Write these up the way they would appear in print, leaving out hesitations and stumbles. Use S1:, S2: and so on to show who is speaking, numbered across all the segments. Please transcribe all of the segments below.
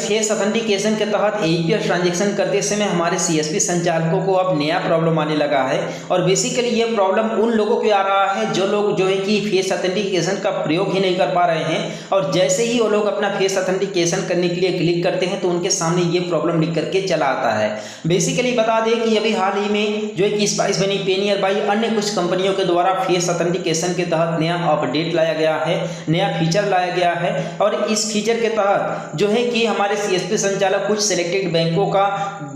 S1: Face authentication के तहत AEPS transaction करते समय हमारे सीएसपी संचालकों को अब नया प्रॉब्लम आने लगा है। और बेसिकली ये प्रॉब्लम उन लोगों को आ रहा है जो लोग जो है कि फेस ऑथेंटिकेशन का प्रयोग ही नहीं कर पा रहे हैं, और जैसे ही वो लोग अपना फेस ऑथेंटिकेशन करने के लिए क्लिक करते हैं तो उनके सामने ये प्रॉब्लम लिख करके चला आता है। बेसिकली बता दें कि अभी हाल ही में जो है कि स्पाइस मनी, पेनियरबाई, अन्य कुछ कंपनियों के द्वारा फेस ऑथेंटिकेशन के तहत नया अपडेट लाया गया है, नया फीचर लाया गया है। और इस फीचर के तहत जो है कि हमारे सीएसपी संचालक कुछ सिलेक्टेड बैंकों का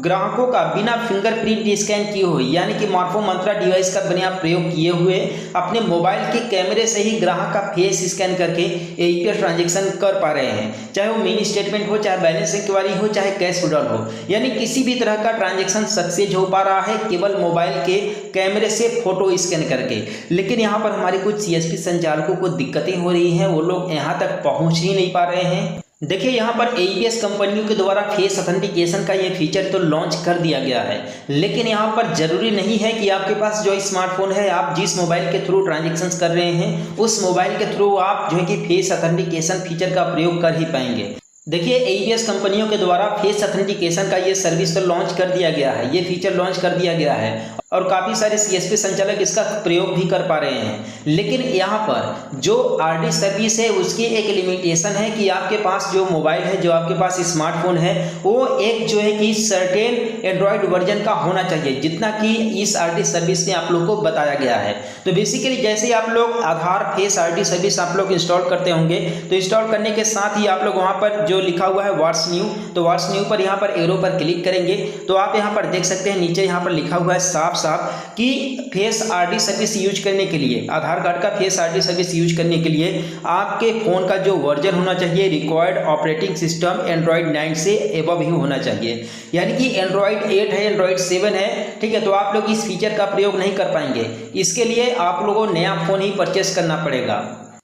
S1: ग्राहकों का बिना फिंगरप्रिंट स्कैन किए हुए, यानी कि मार्फो मंत्रा डिवाइस का बिना प्रयोग किए हुए अपने मोबाइल के कैमरे से ही ग्राहक का फेस स्कैन करके एईपीएस ट्रांजैक्शन कर पा रहे हैं। चाहे वो मिनी स्टेटमेंट हो, चाहे बैलेंस इंक्वायरी हो, चाहे कैश विड्रॉल हो, यानी किसी भी तरह का ट्रांजैक्शन सक्सेस हो पा रहा है केवल मोबाइल के कैमरे से फोटो स्कैन करके। लेकिन यहाँ पर हमारे कुछ सीएसपी संचालकों को दिक्कतें हो रही हैं, वो लोग यहाँ तक पहुँच ही नहीं पा रहे हैं। देखिए यहाँ पर एईपीएस कंपनियों के द्वारा फेस ऑथेंटिकेशन का ये फीचर तो लॉन्च कर दिया गया है, लेकिन यहाँ पर जरूरी नहीं है कि आपके पास जो स्मार्टफोन है, आप जिस मोबाइल के थ्रू ट्रांजैक्शंस कर रहे हैं उस मोबाइल के थ्रू आप जो है कि फेस ऑथेंटिकेशन फीचर का प्रयोग कर ही पाएंगे। देखिए एईपीएस कंपनियों के द्वारा फेस ऑथेंटिकेशन का ये सर्विस तो लॉन्च कर दिया गया है, ये फीचर लॉन्च कर दिया गया है और काफ़ी सारे सीएसपी संचालक इसका प्रयोग भी कर पा रहे हैं। लेकिन यहाँ पर जो आरडी सर्विस है उसकी एक लिमिटेशन है कि आपके पास जो मोबाइल है, जो आपके पास स्मार्टफोन है, वो एक जो है कि सर्टेन एंड्रॉयड वर्जन का होना चाहिए, जितना कि इस आरडी सर्विस में आप लोग को बताया गया है। तो बेसिकली जैसे ही आप लोग आधार फेस आरडी सर्विस आप लोग इंस्टॉल करते होंगे, तो इंस्टॉल करने के साथ ही आप लोग वहाँ पर जो लिखा हुआ है व्हाट्स न्यू, तो व्हाट्स न्यू पर यहाँ पर एरो पर क्लिक करेंगे तो आप यहाँ पर देख सकते हैं नीचे यहाँ पर लिखा हुआ है साफ कि फेस आरडी सर्विस यूज करने के लिए, आधार कार्ड का फेस आरडी सर्विस यूज करने के लिए आपके फोन का जो वर्जन होना चाहिए, रिक्वायर्ड ऑपरेटिंग सिस्टम एंड्रॉयड 9 से एबव ही होना चाहिए, यानी कि एंड्रॉयड 8 है, एंड्रॉयड 7 है, ठीक है। तो आप लोग इस फीचर का प्रयोग नहीं कर पाएंगे, इसके लिए आप लोगों को नया फोन ही परचेस करना पड़ेगा,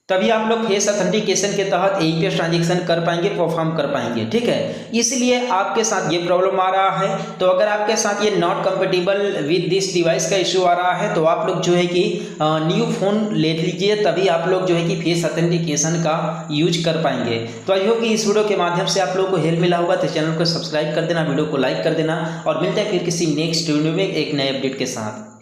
S1: तभी आप लोग फेस ऑथेंटिकेशन के तहत एईपीएस ट्रांजैक्शन कर पाएंगे, परफॉर्म कर पाएंगे, ठीक है। इसलिए आपके साथ ये प्रॉब्लम आ रहा है। तो अगर आपके साथ ये not compatible with this device का इशू आ रहा है तो आप लोग जो है कि न्यू फोन ले लीजिए, तभी आप लोग जो है कि फेस ऑथेंटिकेशन का यूज कर पाएंगे। तो आई होप कि इस वीडियो के माध्यम से आप लोग को हेल्प मिला होगा। तो चैनल को सब्सक्राइब कर देना, वीडियो को लाइक कर देना और मिलते हैं फिर किसी नेक्स्ट वीडियो में एक नए अपडेट के साथ।